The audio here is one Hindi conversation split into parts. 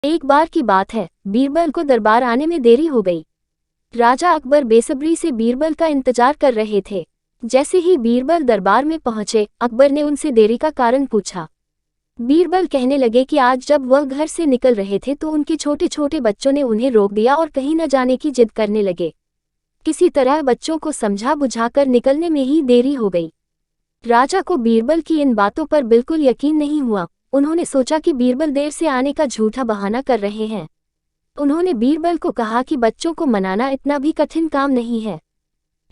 एक बार की बात है, बीरबल को दरबार आने में देरी हो गई। राजा अकबर बेसब्री से बीरबल का इंतजार कर रहे थे। जैसे ही बीरबल दरबार में पहुंचे, अकबर ने उनसे देरी का कारण पूछा। बीरबल कहने लगे कि आज जब वह घर से निकल रहे थे तो उनके छोटे छोटे बच्चों ने उन्हें रोक दिया और कहीं न जाने की जिद करने लगे। किसी तरह बच्चों को समझा बुझाकर निकलने में ही देरी हो गई। राजा को बीरबल की इन बातों पर बिल्कुल यकीन नहीं हुआ। उन्होंने सोचा कि बीरबल देर से आने का झूठा बहाना कर रहे हैं। उन्होंने बीरबल को कहा कि बच्चों को मनाना इतना भी कठिन काम नहीं है।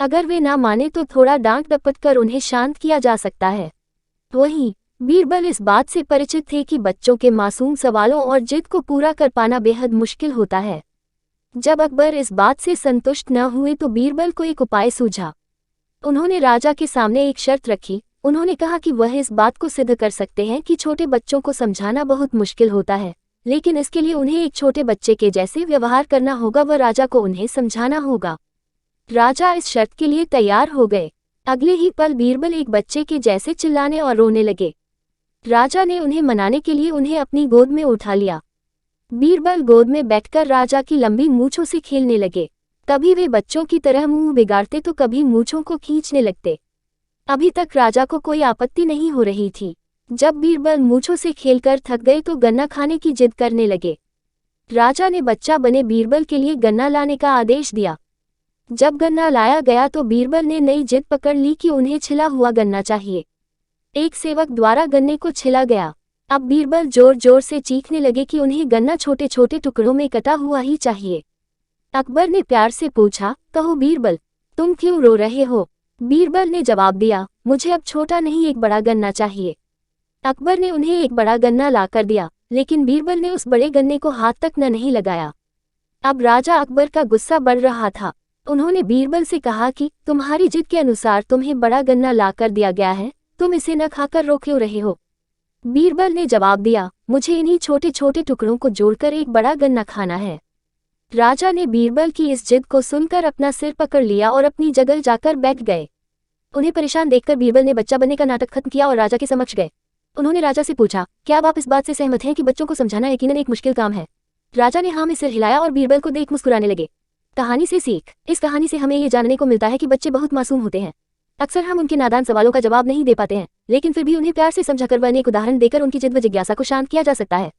अगर वे ना माने तो थोड़ा डांट डपट कर उन्हें शांत किया जा सकता है। वहीं बीरबल इस बात से परिचित थे कि बच्चों के मासूम सवालों और जिद को पूरा कर पाना बेहद मुश्किल होता है। जब अकबर इस बात से संतुष्ट न हुए तो बीरबल को एक उपाय सूझा। उन्होंने राजा के सामने एक शर्त रखी। उन्होंने कहा कि वह इस बात को सिद्ध कर सकते हैं कि छोटे बच्चों को समझाना बहुत मुश्किल होता है, लेकिन इसके लिए उन्हें एक छोटे बच्चे के जैसे व्यवहार करना होगा व राजा को उन्हें समझाना होगा। राजा इस शर्त के लिए तैयार हो गए। अगले ही पल बीरबल एक बच्चे के जैसे चिल्लाने और रोने लगे। राजा ने उन्हें मनाने के लिए उन्हें अपनी गोद में उठा लिया। बीरबल गोद में बैठकर राजा की लंबी मूंछों से खेलने लगे। कभी वे बच्चों की तरह मुंह बिगाड़ते तो कभी मूंछों को खींचने लगते। अभी तक राजा को कोई आपत्ति नहीं हो रही थी। जब बीरबल मूंछों से खेलकर थक गए तो गन्ना खाने की जिद करने लगे। राजा ने बच्चा बने बीरबल के लिए गन्ना लाने का आदेश दिया। जब गन्ना लाया गया तो बीरबल ने नई जिद पकड़ ली कि उन्हें छिला हुआ गन्ना चाहिए। एक सेवक द्वारा गन्ने को छिला गया। अब बीरबल जोर जोर से चीखने लगे कि उन्हें गन्ना छोटे छोटे टुकड़ों में कटा हुआ ही चाहिए। अकबर ने प्यार से पूछा, कहो बीरबल, तुम क्यों रो रहे हो? बीरबल ने जवाब दिया, मुझे अब छोटा नहीं एक बड़ा गन्ना चाहिए। अकबर ने उन्हें एक बड़ा गन्ना लाकर दिया, लेकिन बीरबल ने उस बड़े गन्ने को हाथ तक न नहीं लगाया। अब राजा अकबर का गुस्सा बढ़ रहा था। उन्होंने बीरबल से कहा कि तुम्हारी जिद के अनुसार तुम्हें बड़ा गन्ना लाकर दिया गया है, तुम इसे न खाकर रो क्यों रहे हो? बीरबल ने जवाब दिया, मुझे इन्हीं छोटे छोटे टुकड़ों को जोड़कर एक बड़ा गन्ना खाना है। राजा ने बीरबल की इस जिद को सुनकर अपना सिर पकड़ लिया और अपनी जगह जाकर बैठ गए। उन्हें परेशान देखकर बीरबल ने बच्चा बनने का नाटक खत्म किया और राजा के समक्ष गए। उन्होंने राजा से पूछा, क्या आप इस बात से सहमत हैं कि बच्चों को समझाना यकीनन एक मुश्किल काम है? राजा ने हाँ में सिर हिलाया और बीरबल को देख मुस्कुराने लगे। कहानी से सीख। इस कहानी से हमें ये जानने को मिलता है कि बच्चे बहुत मासूम होते हैं। अक्सर हम उनके नादान सवालों का जवाब नहीं दे पाते हैं, लेकिन फिर भी उन्हें प्यार से समझाकर व अनेक उदाहरण देकर उनकी जिद व जिज्ञासा को शांत किया जा सकता है।